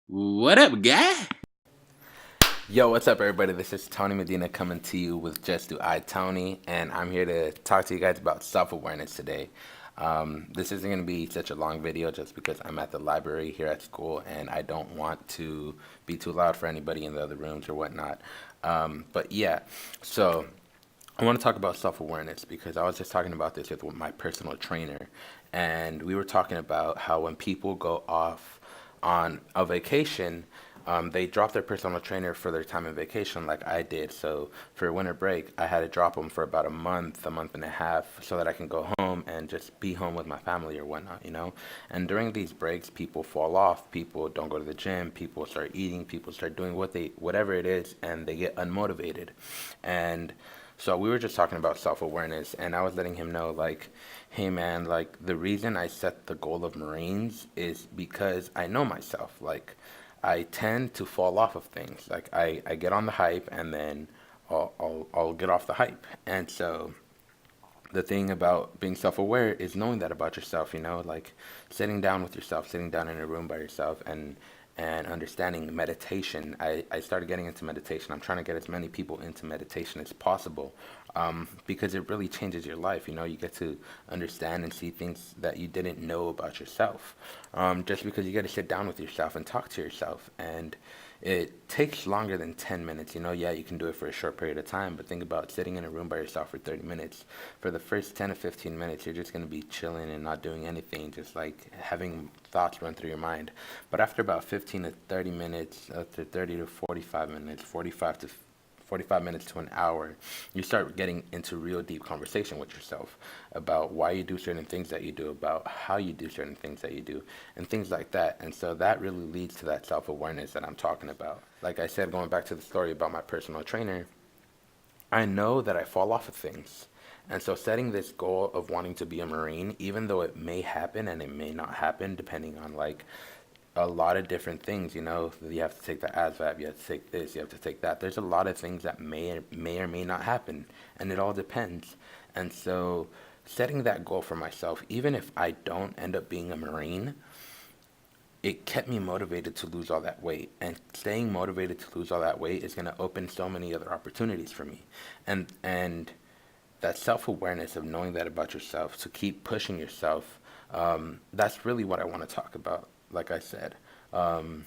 What up, guy? Yo, what's up, everybody? This is Tony Medina coming to you with Just Do I Tony, and I'm here to talk to you guys about self awareness today. This isn't going to be such a long video just because I'm at the library here at school and I don't want to be too loud for anybody in the other rooms or whatnot. But yeah, so I want to talk about self awareness because I was just talking about this with my personal trainer, and we were talking about how when people go off on a vacation, they drop their personal trainer for their time on vacation, like I did. So for winter break, I had to drop them for about a month and a half, so that I can go home and just be home with my family or whatnot, you know? And during these breaks, people fall off, people don't go to the gym, people start eating, people start doing whatever it is, and they get unmotivated. And so we were just talking about self-awareness, and I was letting him know, like, hey man, like the reason I set the goal of Marines is because I know myself. Like, I tend to fall off of things. Like, I get on the hype and then I'll get off the hype. And so the thing about being self-aware is knowing that about yourself, you know, like sitting down with yourself, sitting down in a room by yourself, and understanding meditation. I started getting into meditation. I'm trying to get as many people into meditation as possible, because it really changes your life. You know, you get to understand and see things that you didn't know about yourself, just because you get to sit down with yourself and talk to yourself. And it takes longer than 10 minutes. You know, yeah, you can do it for a short period of time, but think about sitting in a room by yourself for 30 minutes. For the first 10 to 15 minutes, you're just going to be chilling and not doing anything, just like having thoughts run through your mind. But after about 15 to 30 minutes, after 30 to 45 minutes, 45 minutes to an hour, you start getting into real deep conversation with yourself about why you do certain things that you do, about how you do certain things that you do, and things like that. And so that really leads to that self awareness that I'm talking about. Like I said, going back to the story about my personal trainer, I know that I fall off of things. And so setting this goal of wanting to be a Marine, even though it may happen and it may not happen, depending on like a lot of different things, you know, you have to take the ASVAB, you have to take this, you have to take that. There's a lot of things that may or may not happen, and it all depends. And so setting that goal for myself, even if I don't end up being a Marine, it kept me motivated to lose all that weight. And staying motivated to lose all that weight is going to open so many other opportunities for me. And that self-awareness of knowing that about yourself, to keep pushing yourself, that's really what I want to talk about. Like I said, um,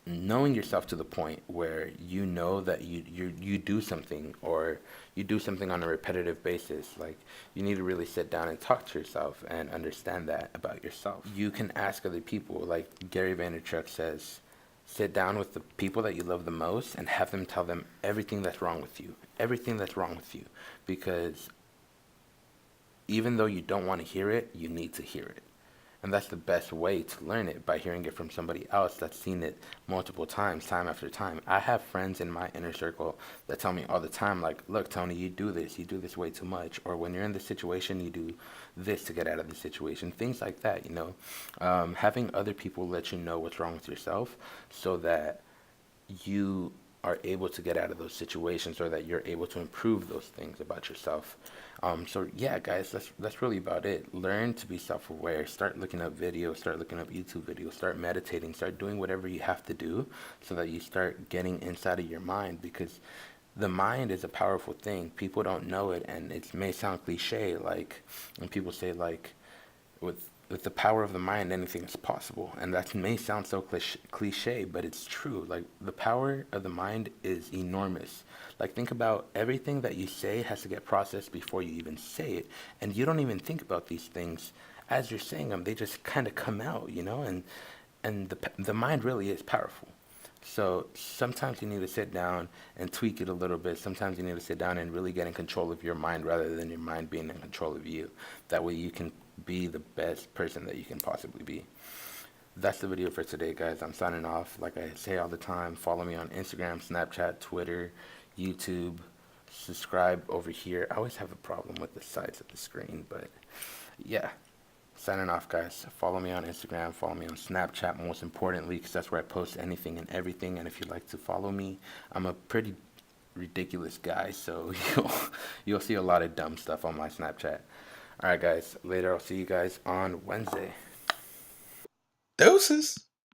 knowing yourself to the point where you know that you do something, or you do something on a repetitive basis. Like, you need to really sit down and talk to yourself and understand that about yourself. You can ask other people, like Gary Vaynerchuk says, sit down with the people that you love the most and have them tell them everything that's wrong with you, everything that's wrong with you, because even though you don't want to hear it, you need to hear it. And that's the best way to learn it, by hearing it from somebody else that's seen it multiple times, time after time. I have friends in my inner circle that tell me all the time, like, look, Tony, you do this way too much. Or when you're in this situation, you do this to get out of the situation. Things like that, you know. Having other people let you know what's wrong with yourself, so that you are able to get out of those situations, or that you're able to improve those things about yourself. So yeah, guys, that's really about it. Learn to be self-aware. Start looking up videos. Start looking up YouTube videos. Start meditating. Start doing whatever you have to do, so that you start getting inside of your mind, because the mind is a powerful thing. People don't know it, and it may sound cliche, like when people say, like, with the power of the mind, anything is possible. And that may sound so cliche, but it's true. Like, the power of the mind is enormous. Like, think about everything that you say has to get processed before you even say it. And you don't even think about these things as you're saying them. They just kind of come out, you know? And the mind really is powerful. So sometimes you need to sit down and tweak it a little bit. Sometimes you need to sit down and really get in control of your mind, rather than your mind being in control of you. That way you can be the best person that you can possibly be. That's the video for today, guys. I'm signing off. Like I say all the time, follow me on Instagram, Snapchat, Twitter, YouTube. Subscribe over here. I always have a problem with the sides of the screen, but yeah. Signing off, guys. Follow me on Instagram. Follow me on Snapchat, most importantly, because that's where I post anything and everything. And if you'd like to follow me, I'm a pretty ridiculous guy, so you'll see a lot of dumb stuff on my Snapchat. All right, guys. Later. I'll see you guys on Wednesday. Doses.